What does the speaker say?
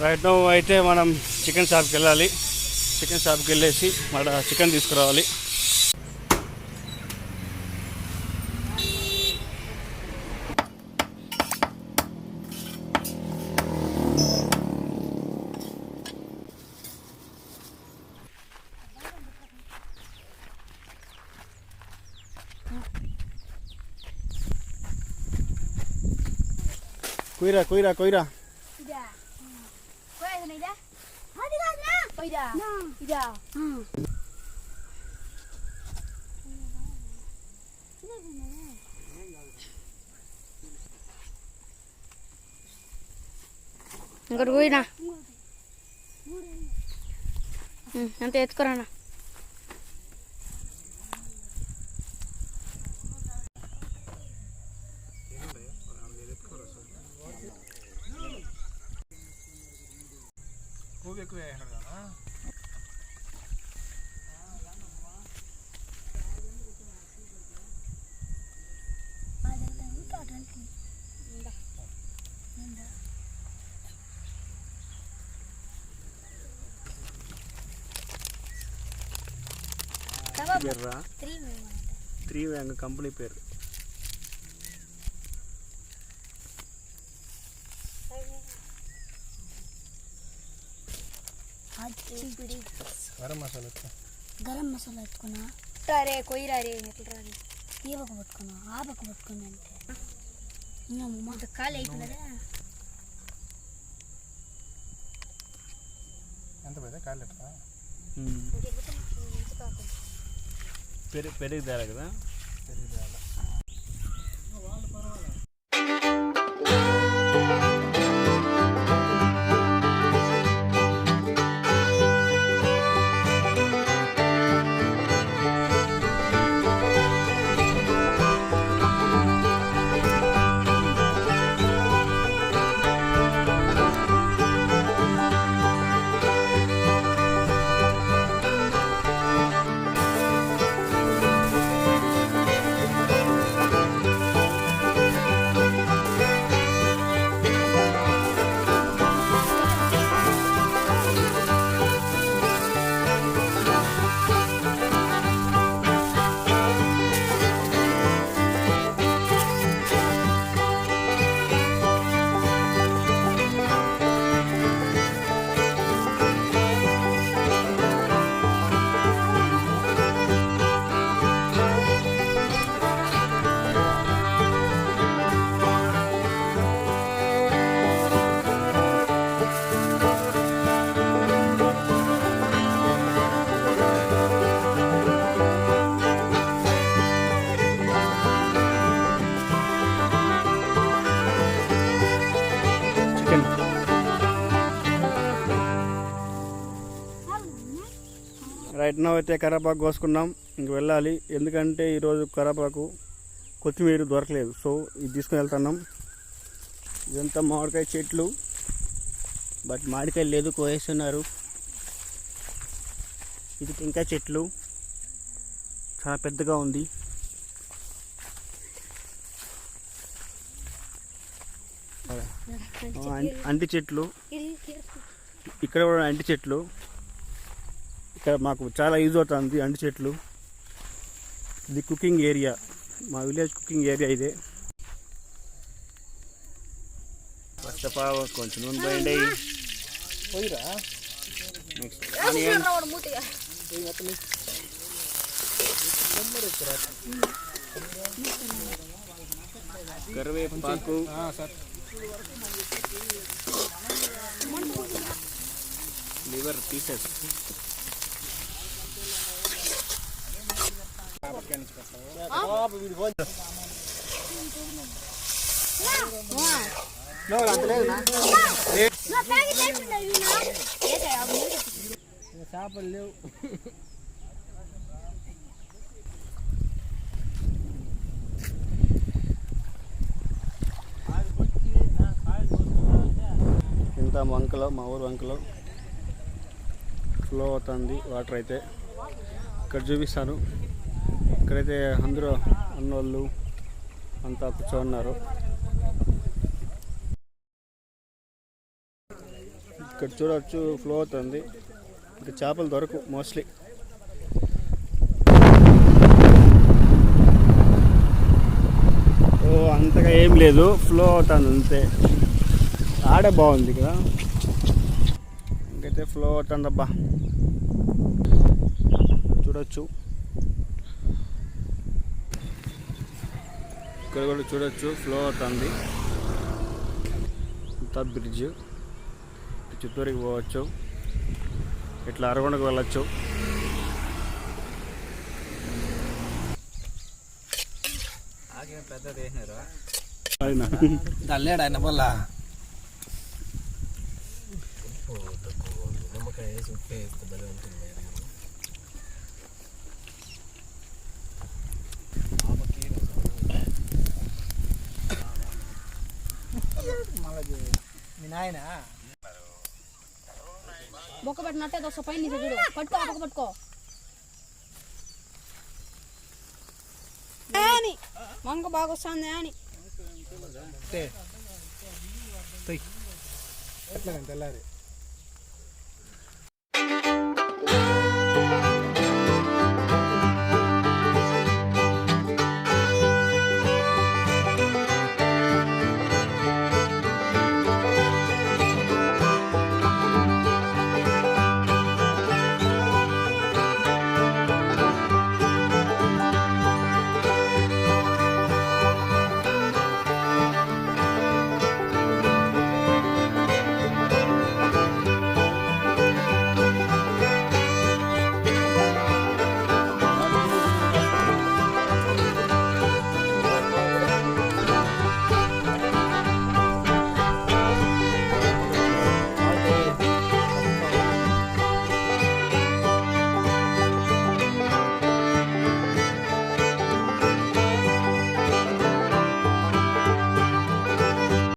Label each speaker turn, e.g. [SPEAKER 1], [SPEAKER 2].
[SPEAKER 1] Right now అయితే మనం chicken షాప్కి వెళ్ళాలి. చికెన్ షాప్కి వెళ్ళేసి మన చికెన్ తీసుకురావాలి. కుయిరా కుయిరా కుయిరా
[SPEAKER 2] ఇంకోటి పోయినా అంత ఎత్తుకురానా.
[SPEAKER 1] త్రీ వ్యాంగ్ కంపెనీ పేరు.
[SPEAKER 2] గరం మసాలా ఎత్తుకున్నా రే కొయ్యరా రే ఎట్లా ఈ పక్క పట్టుకున్నా ఆ పక్క పట్టుకున్నా అంటే ఖాళీ అయిపోయినదే.
[SPEAKER 1] ఎంత పోయిందా కాళ్ళు పెరుగు తేరా కదా. పెరుగు తేరా రైట్ నౌ అయితే కరివేపాకు కోసుకున్నాం. ఇంక వెళ్ళాలి, ఎందుకంటే ఈరోజు కరివేపాకు కొత్తిమీర దొరకలేదు. సో ఇది తీసుకుని వెళ్తున్నాం. ఇదంతా మామిడికాయ చెట్లు, బట్ మామిడికాయ లేదు, కోసేస్తున్నారు. ఇది ఇంకా చెట్లు చాలా పెద్దగా ఉంది. అంటి చెట్లు, ఇక్కడ కూడా అంటి చెట్లు. ఇక్కడ మాకు చాలా యూజ్ అవుతుంది అంటి చెట్లు. ఇది కుకింగ్ ఏరియా, మా విలేజ్ కుకింగ్ ఏరియా ఇదే. పచ్చపావ కొంచెం నూనె పోయండి. నెక్స్ట్ కరివేపాకు, లివర్ పీసెస్, చేపలు లేవు. ఇంత వంకలో, మా ఊరు వంకలో ఫ్లో అవుతుంది వాటర్. అయితే ఇక్కడ చూపిస్తాను. ఇక్కడైతే అందరూ అన్నోళ్ళు అంతా కూర్చోన్నారు. ఇక్కడ చూడవచ్చు ఫ్లో అవుతుంది. ఇంకా చేపలు దొరకవు మోస్ట్లీ. ఓ అంతగా ఏం లేదు, ఫ్లో అవుతుంది అంతే. ఆడే బాగుంది కదా, ఇంకైతే ఫ్లో అవుతుంది అబ్బా. చూడొచ్చు ఇక్కడ కూడా చూడొచ్చు ఫ్లో అవుతుంది. ఇంత బ్రిడ్జ్ చిత్తూరుకి పోవచ్చు, ఇట్లా అరగొండకు వెళ్ళచ్చు.
[SPEAKER 3] ఆయన మళ్ళా మీ నాయన
[SPEAKER 2] బొక్క పెట్టినట్టే దోశ పైన నుంచి చూడు. పట్టుకో బొక్క పట్టుకో. వంక బాగా వస్తుంది అని
[SPEAKER 3] ఎట్లా తెల్లారి